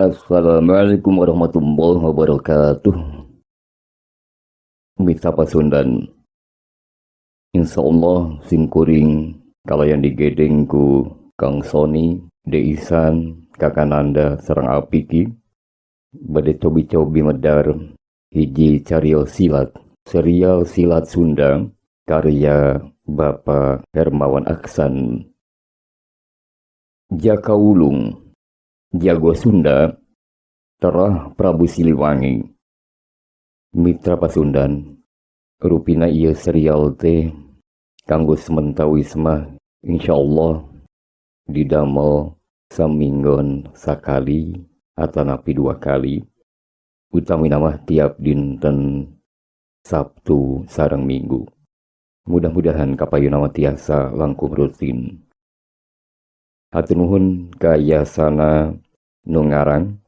Assalamualaikum warahmatullahi wabarakatuh. Mitra Pasundan. Insyaallah simkuring kalau yang digedeng ku Kang Sony, Deisan, Kakananda sareng Apiki bade cobi-cobi medar hiji cariyos silat, serial silat Sunda karya Bapak Hermawan Aksan. Jaka Wulung Jago Sunda Terah Prabu Siliwangi. Mitra Pasundan, rupina ieu serial teh kanggo sementara wisma insyaallah didamel saminggon sakali atanapi 2 kali, utamina mah tiap dinten Sabtu sareng Minggu. Mudah-mudahan kapayuna mah tiasa langkung rutin. Hatur nuhun ka yasana nu ngarang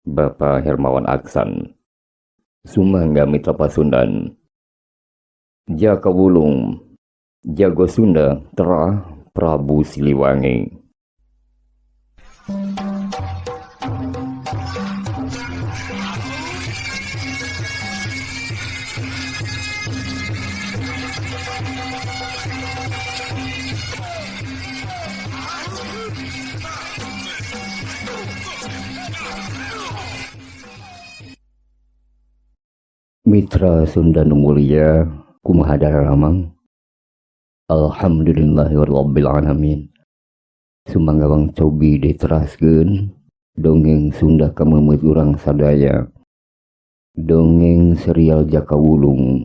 Bapak Hermawan Aksan. Sumangga Mitra Pasundan. Jaka Wulung Jago Sunda Terah Prabu Siliwangi. Mitra Sunda nu mulia, kumaha daramang. Alhamdulillahirabbil alamin. Sumangga wang cobi diteraskeun dongeng Sunda ka meumeut urang sadaya. Dongeng serial Jaka Wulung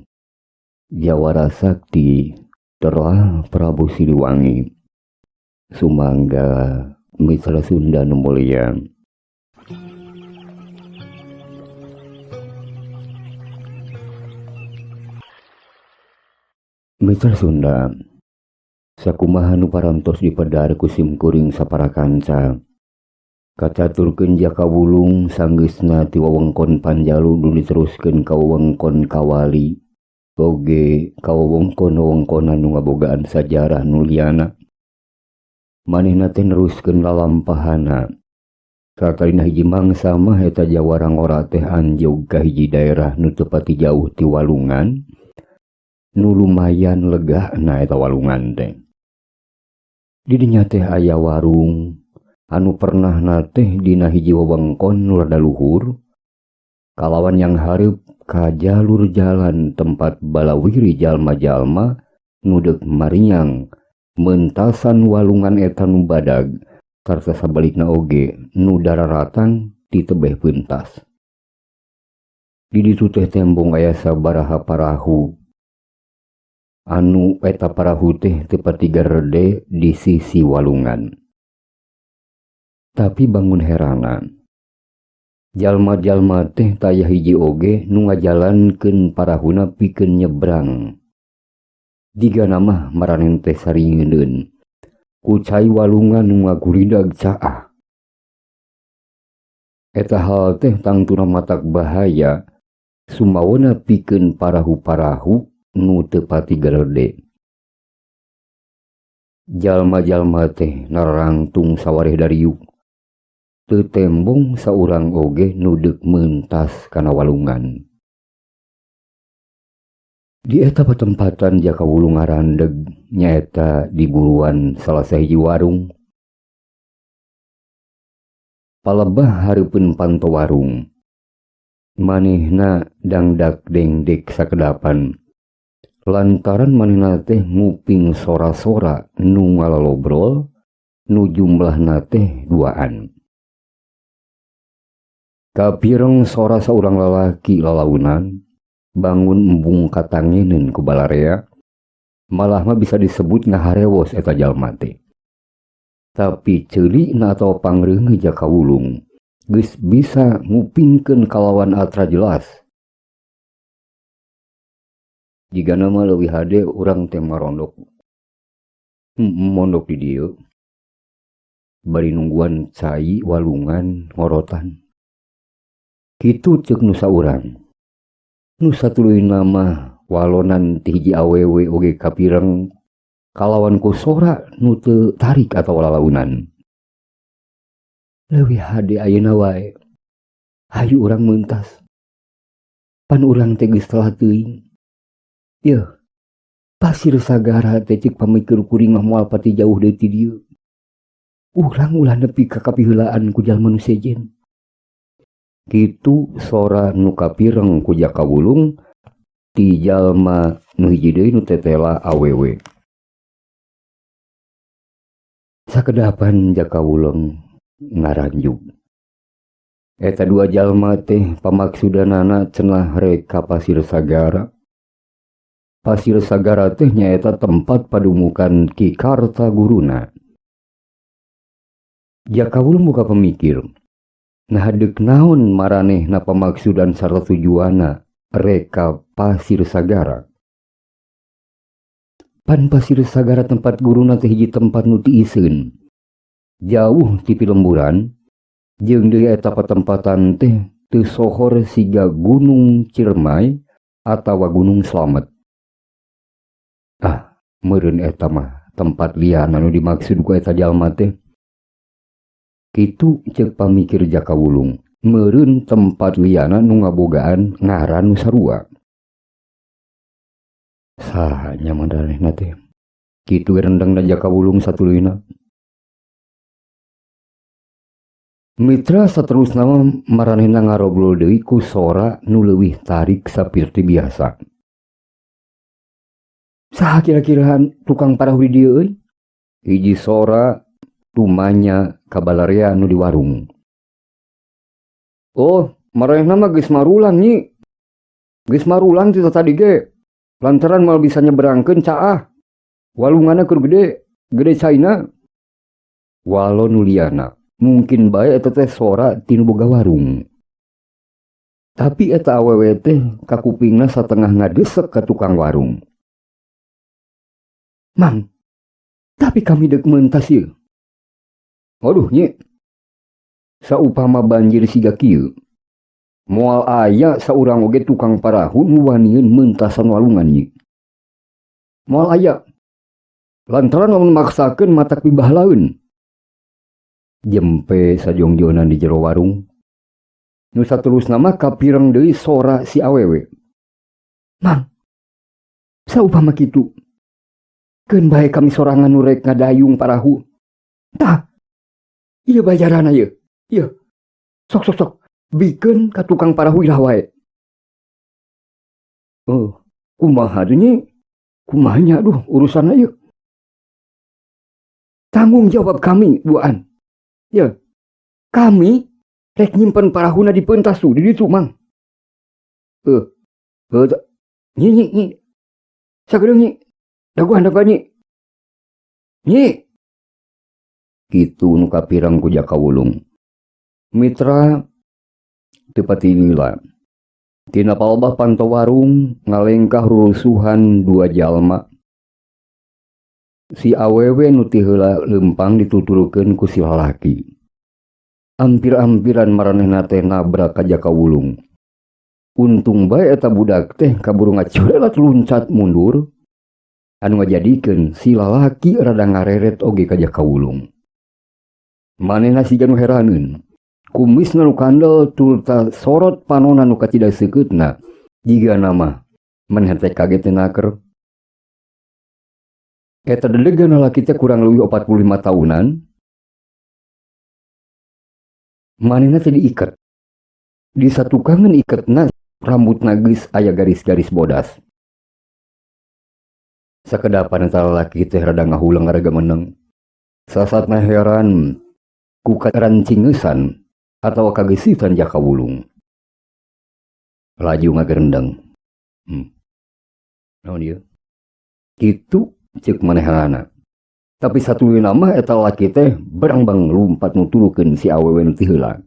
Jawara Sakti Terah Prabu Siliwangi. Sumangga Mitra Sunda nu mulia. Mitra Sunda, sakumaha nu parantos dipedar ku simkuring saparakanca. Kacaturkeun Jaka Wulung sanggeusna ti wewengkon Panjalu nu diteruskeun ka wewengkon Kawali, oge ka wewengkon-wewengkonan nu ngabogaan sajarah nu liana. Manehna teh neruskeun lalampahana. Sakalina hiji mangsa mah eta Jawara Ngora teh anjog ka hiji daerah nu teu pati jauh ti Walungan. Nu lumayan legahna eta walungan teh. Di dinya teh aya warung anu pernah teh dina hiji wewengkon nu rada luhur, kalawan yang hareup ka jalur jalan tempat balawiri jalma-jalma nu deuk mariang meuntasan walungan eta nu badag sarta sabalikna oge nu dararatan ti tebeh peuntas. Di ditu teh tembong aya sabaraha parahu anu eta parahu teh teu pati garede di sisi walungan. Tapi bangun herana, jalma-jalma teh taya hiji oge nu ngajalankeun parahuna pikeun nyebrang. Digana mah maranen teh saringeun ku cai walungan nu ngaguridag caah. Eta hal teh tangtuna matak bahaya sumawana pikeun parahu-parahu nu teu pati garede. Jalma-jalma teh narangtung sawareh dariuk. Teu tembong saurang oge nu deuk meuntas kana walungan. Di eta patempatan Jaka Wulung ngarandeg nyaeta di buruan salah sahiji warung. Palebah hareupeun panto warung. Manehna dangdak dengdek sakedapan. Lantaran manehna teh nguping sora-sora nu ngalalobrol nu jumlahna teh 2an. Kapireng sora saurang lalaki lalaunan bangun embung katangeneun ku balarea, malah mah bisa disebut ngaharewos eta jalma teh. Tapi ceulikna atawa pangreungeun Jaka Wulung geus bisa ngupingkeun kalawan atra jelas. Jika nama leuwih hade urang teh marondok mondok di dieu bari nungguan cai walungan ngorotan. Kitu ceuk nu saurang. Nu satuluyna mah walonan ti hiji awewe oge kapireng kalawan ku sora nu teu tarik atawa lalaunan. Leuwih hade ayeuna wae Hayu urang meuntas. Pan urang teh geus telah teuing. Yeuh, Pasir Sagara teh cek pamikir kuring mah moal pati jauh deui ti dieu. Urang ulah nepi ka kapiheulaan ku jalma nu sejen. Kitu sora nu kapireng ku Jakawulung ti jalma nu hiji deui nu tetela awewe. Sakedapan Jakawulung ngaranjuk. Eta dua jalma teh pamaksudanana cenah rek ka Pasir Sagara. Pasir Sagara teh nyaeta tempat padumukan Ki Kartaguruna. Jakawulung buka pemikir. Nah dek naon maranehna pamaksudan sarta tujuana rek ka Pasir Sagara. Pan Pasir Sagara tempat guruna teh hiji tempat nu tiiseun. Jauh ti Pilemburan. Jeung deui eta patempatan teh teu sohor siga Gunung Ciremay atawa Gunung Slamet. Meureun eta mah tempat liana nu dimaksud ku eta jalma teh. Kitu ceuk pamikir Jakawulung. Meureun tempat liana nu ngabogaan ngaran nu sarua. Saha nya mandarehna teh. Kitu rendengna Jakawulung satuluyna. Mitra saterusna maranehna ngarobrol deui ku sora nu leuwih tarik saperti biasa. Saha kira-kira tukang parahu di dieu euy? Hiji sora tumanya kabalarea nu di warung. Oh, maranehna mah geus marulang nyi. Geus marulang ti tadi ge. Lantaran moal bisa nyebrangkeun caah. Walunganna keur gede caina. Walo nu liana. Mungkin bae eta teh sora tinu boga warung. Tapi eta awewe teh kakupingna satengah ngadesek ka tukang warung. Mang, tapi kami dek meuntas ieu. Waduh nye, saupama banjir siga kieu. Moal aya saurang oge tukang parahu nu wanieun meuntasan walungan nye. Moal aya. Lantaran lamun maksakeun matak pibahlaeun. Jempe sajongjonan di jero warung. Nu saterusna mah kapireng deui sora si awewe. Mang, saupama kitu. Keun bae kami sorangan nu rek ngadayung parahu. Tah. Ieu bajarana ieu. Ieu. Sok. Bikeun ka tukang parahu ilah wae. Kumaha deui nyi? Kumaha nya aduh urusanna ieu. Tanggung jawab kami, buan. Ya, kami rek nyimpen parahuna di pentas tuh, di ditu mang. Nyi. Sagedeung nyi. Daguan nyi. Nyi. Kitu nu kapireng ku Jakawulung. Mitra teu pati lila. Tina palebah pantau warung ngalengkah rulusuhan dua jalma. Si awewe nu ti heula lempang dituturkeun ku si lalaki. Ampir-ampiran maranehna teh nabrak ka Jakawulung. Untung bae eta budak teh kaburu ngacorelat luncat mundur. Anu ngajadikeun si lalaki rada ngareret oge ka Jakawulung. Manehna siga nu heraneun. Kumisna nu kandel tulta sorot panonna nu kacida seukeutna. Jiga nama menhetek kaget teh naker. Eta dedegan lalaki teh kurang leuwih 45 tahunan. Manehna teh diiket. Di satukangan iketna rambutna geus aya garis-garis bodas. Sakedapan eta lalaki teh rada ngahulang ngaraga meneng. Sasatna heran ku karancingesan atawa kageusitan Jakawulung. Laju ngagerendeng. Naon ieu? Kitu ceuk manehanana. Tapi satuluyna mah eta lalaki teh berangbang lumpat nutulukeun si awewe nu ti heula.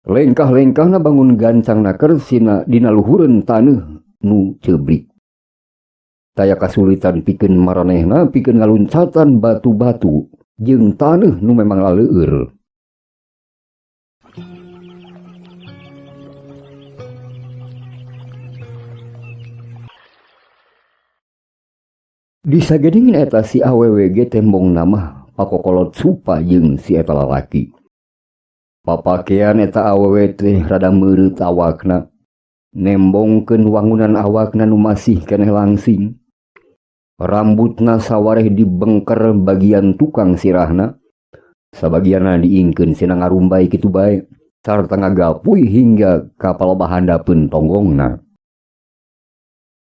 Lengkah-lengkahna bangun gancangna keur dina luhureun taneuh nu ceubrik. Taya kasulitan pikeun maranehna pikeun ngaluncatan batu-batu jeung taneuh nu memang laleueur. Di sagedingin eta si awewe ge tembong nama pakokolot supa jeung si eta lalaki. Papakean eta awewe teh rada meureut awakna, nembongkeun wangunan awakna nu masih keneh langsing. Rambutna sawareh dibengker bagian tukang sirahna, sabagianna diingkeun cenah ngarumbay kitu bae, sarta ngagapuy hingga ka palobahandapeun tonggongna.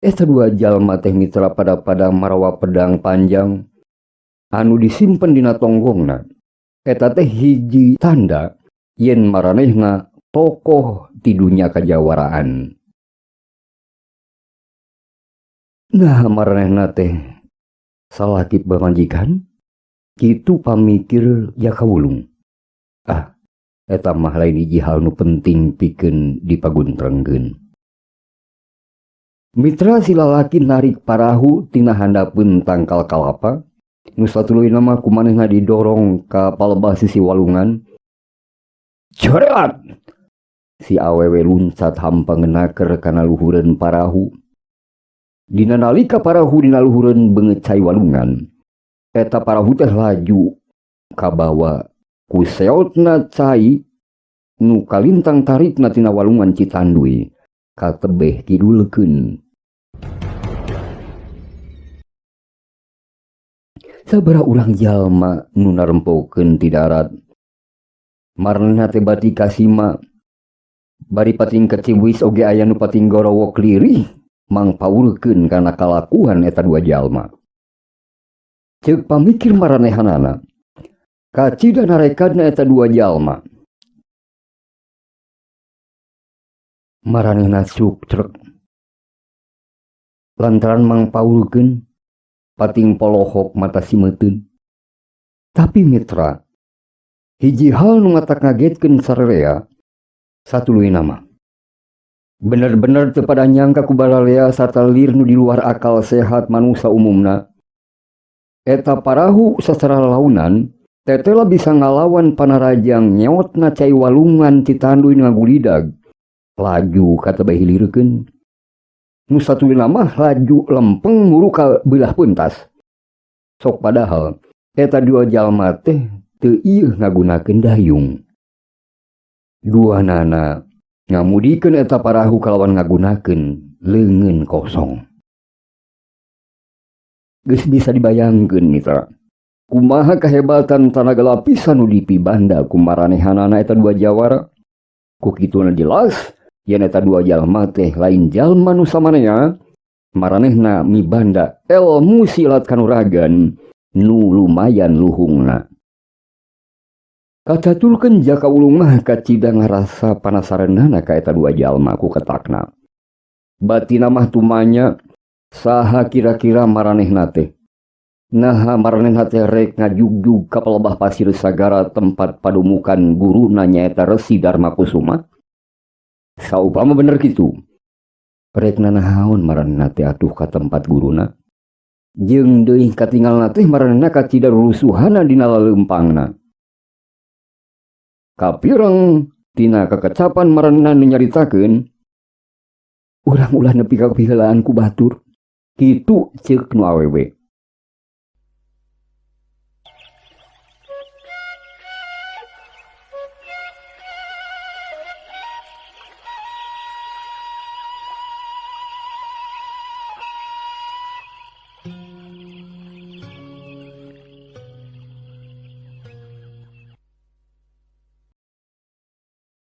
Eta dua jalma teh mitra pada marawa pedang panjang anu disimpen dina tonggongna. Eta teh hiji tanda yen maranehna tokoh di dunia kajawaraan. Nah maranehna teh salakip bamanjikan kitu pamikir Jakawulung. Eta mah lain hiji hal nu penting pikeun dipaguntrengkeun. Mitra si lalaki narik parahu tina handapeun tangkal kalapa, nu satuluy nama kumanehna didorong ka palebah sisi walungan. Cerat! Si awewe luncat hampangenaker kana luhureun parahu. Dina nalika parahu dina luhureun beungeut cai walungan, eta parahu teh laju ka bawa ku seotna cai nu kalintang tarikna tina walungan Citanduy ka tebeh kidulkeun. Sabaraha urang jalma nu narempokeun ti darat, maranehna teh bati kasima, bari pating keciwis oge aya nu pating gorowok lirih mangpaulkeun kana kalakuan eta dua jalma. Ceuk pamikir maranehanana, kacida narekadna eta dua jalma. Maranehna sukrek lantaran mangpaulkeun pating polohok mata simeteun. Tapi mitra, hiji hal nu ngatak ngagetkeun sararea satuluy nama. Bener-bener teu pada nyangka ku balalea sarta lir nu di luar akal sehat manusia umumna. Eta parahu sacara launan tetela bisa ngalawan panarajang nyaotna cai walungan Citanduy ngagulidag. Laju kata bae hilirkeun. Nu satuluy nama laju lempeng muru ka beulah pentas. Sok padahal eta dua jalma teh teu ieu ngagunakeun dayung. Duanana ngamudikeun eta parahu kalawan ngagunakeun leungeun kosong. Geus bisa dibayangkeun mitra, kumaha kahebatan tanaga lapisan nu dipibanda ku maranehanana eta dua jawara. Ku kituna jelas yen eta dua jalma teh lain jalma nu samanea, maranehna mibanda ilmu silat kanuragan nu lumayan luhungna. Kacaturkeun Jakawulung mah kacida ngarasa panasareunana ka eta dua jalma ku ketakna. Batina mah tumanya saha kira-kira maranehna teh. Nah maranehna teh rek ngajugjug ka palebah pasir sagara tempat padumukan guruna nyaeta Resi Darmakusuma. Saupama bener kitu, rek nanahaon maranehna teh atuh ka tempat guruna. Jeung deui katinggalna teh maranehna kacida rusuhana dina laleumpangna. Kapireng tina kekecapan maranehna nu nyaritakeun, urang ulah nepi ka piheulaan ku batur. Kitu ceuk nu awewe.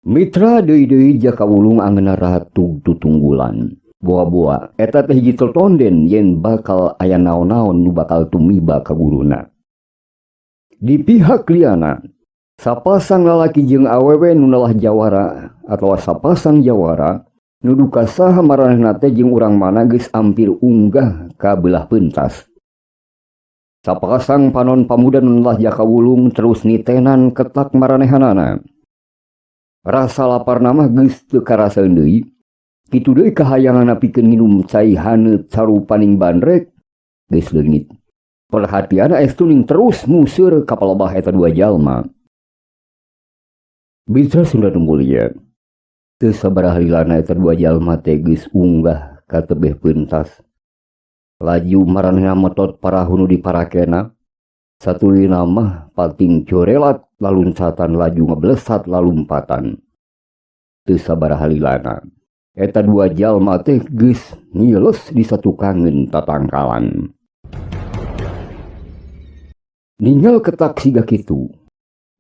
Mitra deui-deui Jakawulung angeunna ratug tutunggulan. Boa-boa eta teh hiji tonden yen bakal aya naon-naon nu bakal tumiba ka guruna. Di pihak liana, sapasang lalaki jeung awewe nu nalah jawara atawa sapasang jawara nu duka saha maranehna teh jeung urang mana geus ampir unggah ka beulah pentas. Sapasang panon pamuda nu nalah Jakawulung terus nitenan ketak maranehanana. Rasa lapar nama geus teu karasaeun deui. Kitu deui kahayanganna pikeun minum cai haneut sarupaning bandrek geus leungit. Perhatianna estuning terus museur ka palebah eta dua jalma. Mitra Sunda nu mulia, teu sabaraha lilana eta dua jalma teh geus unggah ka tebeh pentas. Laju maranehna metot parahu nu diparakena. Satulina mah pating corelat laluncatan laju ngeblesat lalumpatan. Teu sabaraha halilana. Eta dua jalma teh geus ngiles di satu kangen tatangkalan. Ninggal ketak siga kitu.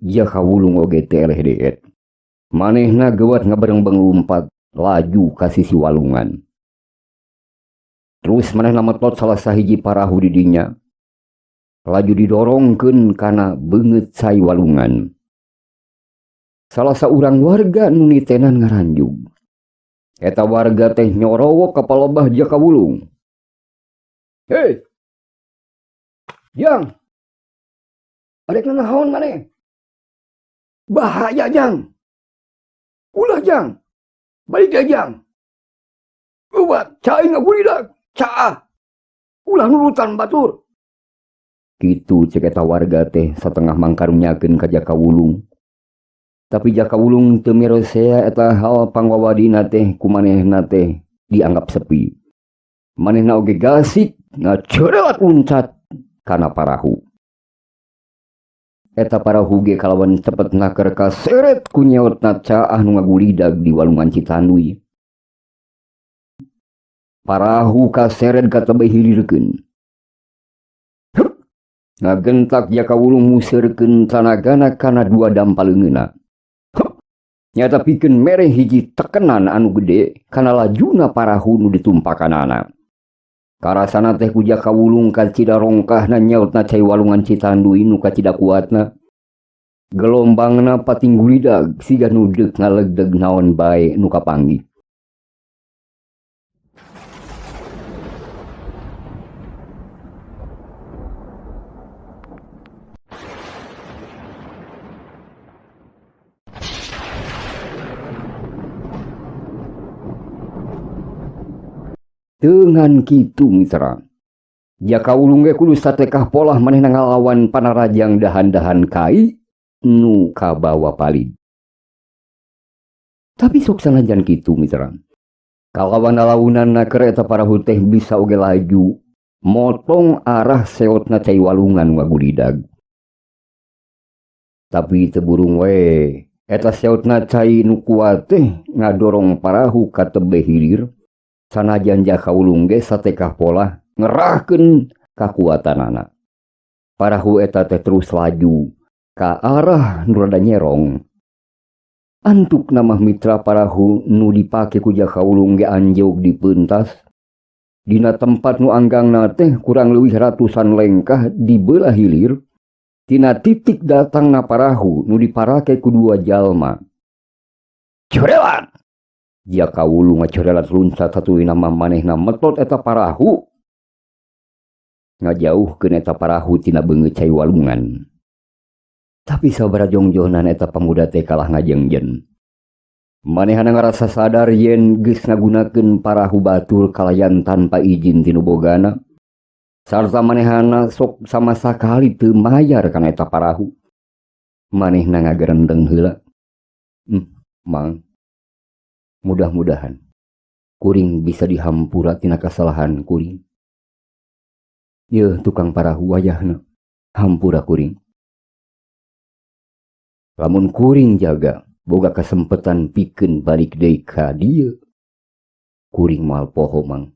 Ia kawulung oge teh eleh deet. Manehna geuat ngabareng-bareng lumpat laju ka sisi walungan. Terus manehna metot salah sahiji parahu di dinya. Laju didorongkeun kana beungeut cai walungan. Salah saurang warga nu nitenan ngaranjug. Eta warga teh nyorowok ka palebah Jakawulung. "Hei! Jang! Adek naon maneh? Bahaya Jang! Ulah Jang! Balik dia Jang! Ubat cai ngagulidag! Caah! Ulah nurutan batur!" Kitu cek eta warga teh satengah mangkarunyakeun ka Jakawulung. Tapi Jakawulung teu mirosea eta hal pangwawadina teh ku manehna teh dianggap sepi. Manehna oge gasik ngacorelat uncat kana parahu. Eta parahu ge kalawan cepetna keur kaseret ku nyaotna caah nu ngagulidag di walungan Citanduy. Parahu kaseret ka tebeh hilirkeun. Ngagentak Jakawulung museurkeun tanagana kana dua dampaleungeunna. Nyata pikeun mere hiji tekenan anu gede kana lajuna parahu nu ditumpakanana. Karasana teh ku Jakawulung ka cidarongkahna nyautna cai walungan Citanduy nu kacida kuatna. Gelombangna pating gulidag siga nu deuk ngalegdeg naon bae nu kapanggih. Dengan kitu mitra, Jakawulung ge kudu satekah polah manehna ngalawan panarajang dahan-dahan kai nu kabawa palid. Tapi sok sanajan kitu mitra, kalawan lalaunanna keur eta parahu teh bisa oge laju motong arah seotna cai walungan ngagulidag. Tapi teu burung we eta seotna cai nu kuat teh ngadorong parahu ka tebeh hilir. Sanajan Jakawulung ge satekah pola ngerahkeun kakuatanana. Parahu eta teh terus laju ka arah nu rada nyerong. Antuk nama mitra parahu nu dipake ku Jakawulung ge anjeug dipeuntas. Dina tempat nu anggangna teh kurang leuwih ratusan lengkah di beulah hilir. Tina titik datangna parahu nu diparake ku dua jalma. Corelat! Jakawulung ngacorelat luncat satulina manehna metot eta parahu. Ngajauhkeun eta parahu tina beungeut cai walungan. Tapi sabaraha jongjonan eta pamuda teh kalah ngajengjen. Manehna ngarasa sadar yen geus ngagunakeun parahu batur kalayan tanpa izin tinu bogana. Sarta manehna sok sama sakali teu mayar kana eta parahu. Manehna ngagerendeng heula. Mang, mudah-mudahan kuring bisa dihampura tina kasalahan kuring. Yeuh tukang parahu wayahna, hampura kuring. Lamun kuring jaga boga kasempetan pikeun balik deui ka dieu, kuring moal poho mang.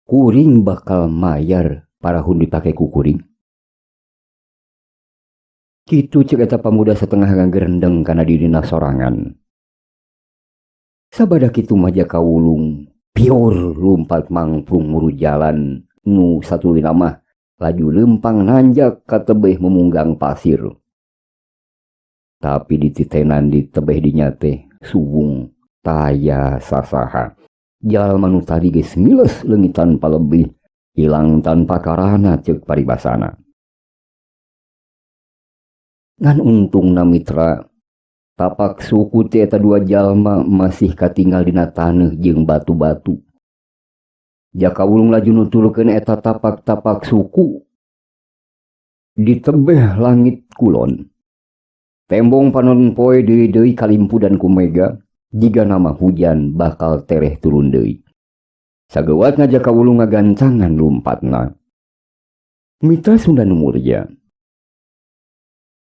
Kuring bakal mayar parahu dipake ku kuring. Kitu ceuk eta pamuda setengah ngagerendeng kana dirina sorangan. Sabada kitu mah Jakawulung piur lumpat mangprung muru jalan nu satulina mah laju lempang nanjak ka tebeh memunggang pasir. Tapi dititenan di tebeh dinya teh suwung taya sasaha. Jalma nu tadi geus ngiles leungitan palebih hilang tanpa karana ceuk paribasana. Ngan untungna mitra tapak suku teh eta dua jalma masih katinggal dina taneuh jeung batu-batu. Jakawulung laju nutulkeun eta tapak-tapak suku di tebeh langit kulon. Tembong panon poe deui-deui kalimpu dan kumega jiga nama hujan bakal tereh turun deui. Sageuatna Jakawulung ngagancangan lumpatna. Mitra Sunda nu murja,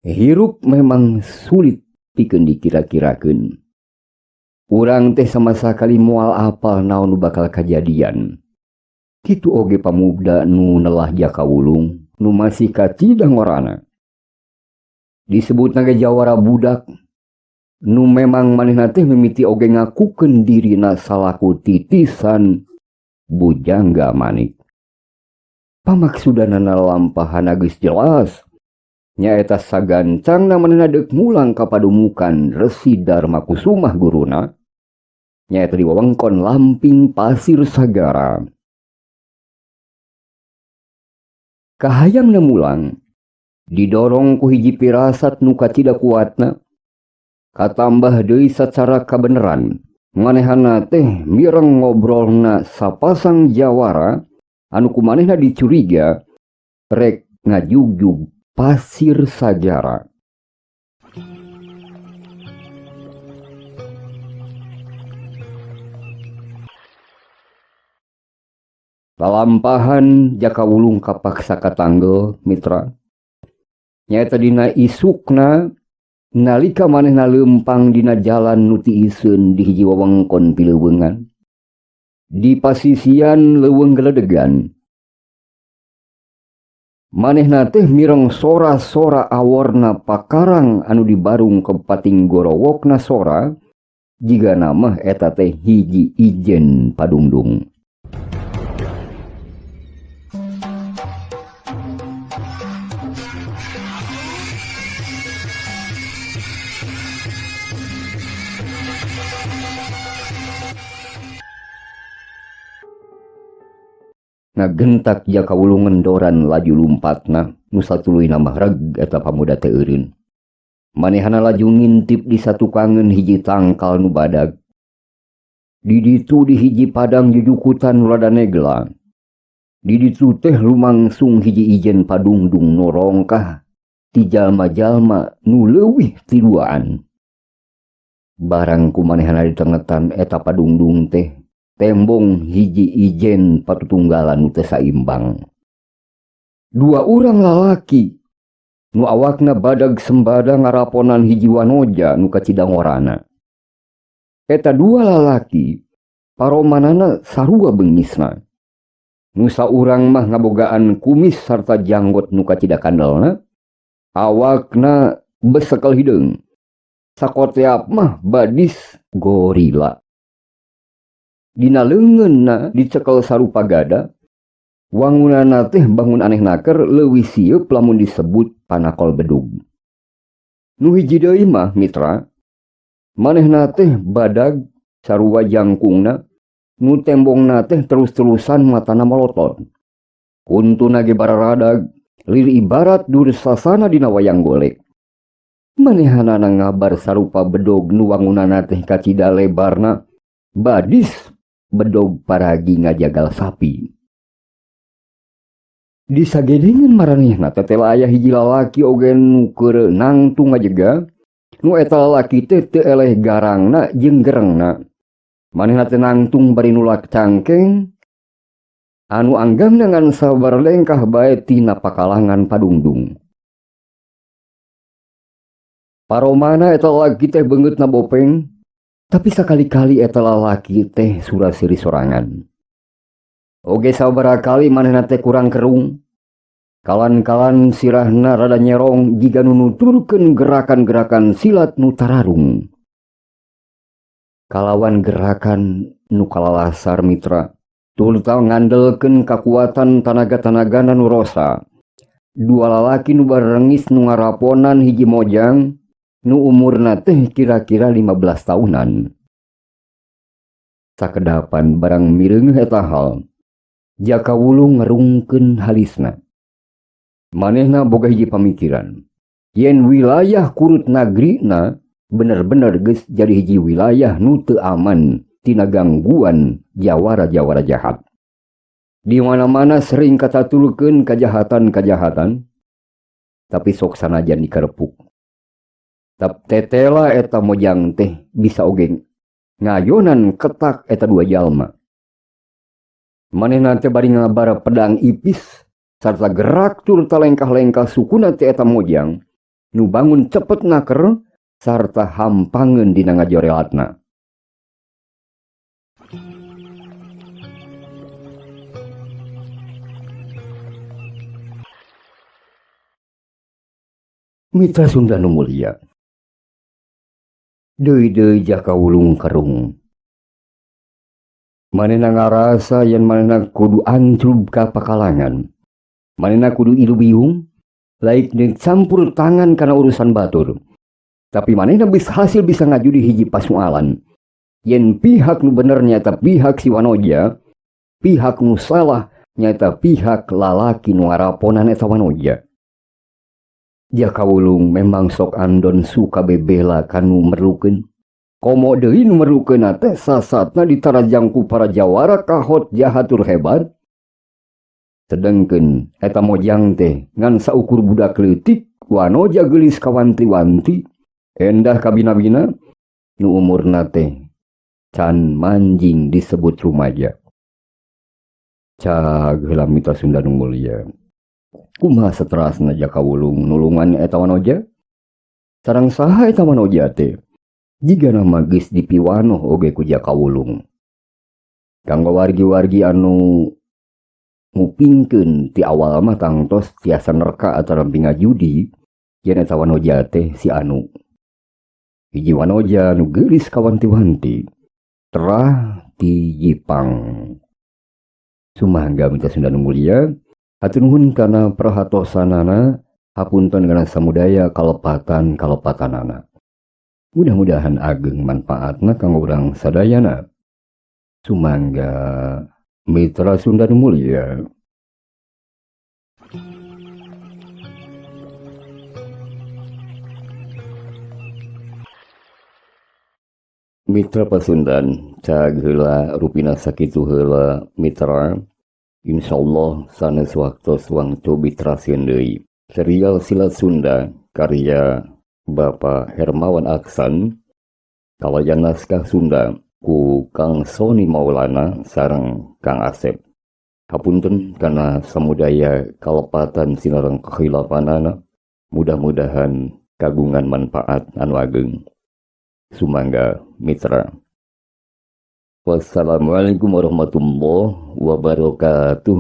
Hirup memang sulit pikeun dikira-kirakeun. Urang teh sama sakali moal apal naon nu bakal kajadian. Kitu oge pamuda nu nelah Jakawulung nu masih kacidang ngorana. Disebut naga jawara budak nu memang manehna teh mimiti oge ngakukeun dirina salaku titisan bujangga manik. Pamaksudanana lampahan geus jelas. Nyaeta sagancangna manehna deuk mulang ka padumukan Resi Darmakusumah guruna. Nyaeta di wewengkon Lamping Pasir Sagara. Kahayangna mulang didorong ku hiji pirasat nu kacida kuatna. Katambah deui sacara kabeneran manehna teh mireng ngobrolna sapasang jawara anu kumanehna dicuriga rek ngajugjug Pasir Sagara. Lalampahan Jakawulung kapaksa katanggel mitra. Nyaeta dina isukna nalika manehna lempang dina jalan nu tiiseun di hiji wewengkon pileuweungan. Di pasisian leuweung geledegan. Manehna teh mireng sora-sora aworna pakarang anu dibarung ke pating gorowokna sora jiga nama eta teh hiji ijen padungdung. Ngagentak Jakawulung ngendoran laju lumpatna nu satuluy nama reg eta pamuda teh eureun. Manehna laju ngintip di satukangeun hiji tangkal nu badag. Di ditu di hiji padang jujukutan nu rada negla. Di ditu teh lumangsung hiji ijen padungdung norongkah ti jalma-jalma nu leuwih ti duaan. Barang kumanehna ditengetan eta padungdung teh tembong hiji ijen patutunggalan nu teu saimbang. Dua urang lalaki nu awakna badag sembada ngaraponan hiji wanoja nu kacidang ngorana. Eta dua lalaki paromanana sarua beungisna. Nu saurang mah ngabogaan kumis sarta janggot nu kacida kandelna, awakna besekel hideung. Sakoteap mah badis gorila. Dina leungeunna dicekel sarupa gada, wangunana teh bangun aneh naker leuwih sieup lamun disebut panakol bedug. Nu hiji deui mah mitra, manehna teh badag sarua jangkungna, nu tembongna teh terus-terusan matana malotot. Kuntuna ge bararadag, lir ibarat dursasana dina wayang golek. Manehanana ngabar sarupa bedog nu wangunana teh kacida lebarna, badis bedog paragi ngajagal sapi. Di sagedengan maranehna tetela aya hiji lalaki oge nu keur nangtung ngajega, nu eta lalaki teh teu eleh garangna jeung gerengna. Manehna teh nangtung bari nulak cangkeng anu anggangna ngan sabar lengkah bae tina pakalangan padungdung. Paromana eta lalaki teh beungeutna bopeng, tapi sakali-kali eta lalaki teh surasiri sorangan. Oge sabaraha kali manehna teh kurang kerung. Kalan-kalan sirahna rada nyerong jiga nu nuturkeun gerakan-gerakan silat nu tararung. Kalawan gerakan nu kalalasar mitra, turta ngandelkeun kakuatan tanaga-tanagana nu rosa. Dua lalaki nu barengis nu ngaraponan hiji mojang nu umurna teh kira-kira 15 tahunan. Sakedapan barang mireungeuh eta hal, Jakawulung ngerungkeun halisna. Manehna boga hiji pamikiran, yen wilayah kurut nagrina bener-bener geus jadi hiji wilayah nu teu aman tina gangguan jawara-jawara jahat. Di mana-mana sering katatulkeun kajahatan-kajahatan, tapi sok sanajan dikarepuk. Tetela eta mojang teh bisa oge ngayonan ketak eta dua jalma. Manehna teh bari ngabara pedang ipis sarta gerak turta lengkah-lengkah sukuna teh eta mojang nu bangun cepet naker sarta hampangen dina ngajorelatna. Mitra Sunda nu mulia, deui-deui Jakawulung karung. Manehna ngarasa yen manehna kudu ancrub ka pakalangan. Manehna kudu ilu biung, laik campur tangan kana urusan batur. Tapi manehna hasil bisa ngajudi hiji pasualan. Yen pihak nu bener nyata pihak si Wanoja, pihak nu salah nyata pihak lalaki nu ngaraponan eta Wanoja. Jakawulung memang sok andon suka bebela kanu merlukeun. Komo deui nu merlukeun teh sasatna ditarajangku para jawara kahot jahatur hebat. Sedengkeun eta mojang teh ngan saukur budak leutik Wanoja geulis kawanti-wanti endah kabina-bina nu umurna teh can manjing disebut rumaja. Cag heula mitra Sunda nu mulia. Kumaha saterasna Jakawulung nulungan eta Wanoja? Sareng saha eta Wanoja teh? Jiga nama geus dipiwanoh oge ku Jakawulung. Kanggo wargi-wargi anu ngupingkeun ti awal mah tangtos tiasa nerka atawa ngajudi yen eta Wanoja teh si anu. Hiji Wanoja nu geulis kawanti-wanti terah ti Jipang. Sumangga mitra Sunda nu mulia, hatur nuhun kana perhatosanana, hapunten kana samudaya kalepatan-kalepatanana. Mudah-mudahan ageng manfaatna kanggo urang sadayana. Sumangga mitra Sunda nu mulia. Mitra Pasundan, cag heula rupina sakitu heula mitra. Insyaallah sanes waktos wangtu bitrasieun deui. Serial Silat Sunda karya Bapak Hermawan Aksan, kalayan naskah Sunda ku Kang Soni Maulana sareng Kang Asep. Hapunten kana samudaya kalepatan sinareng kehilapanana, mudah-mudahan kagungan manfaat anu ageng. Sumangga mitra. Wassalamualaikum warahmatullahi wabarakatuh.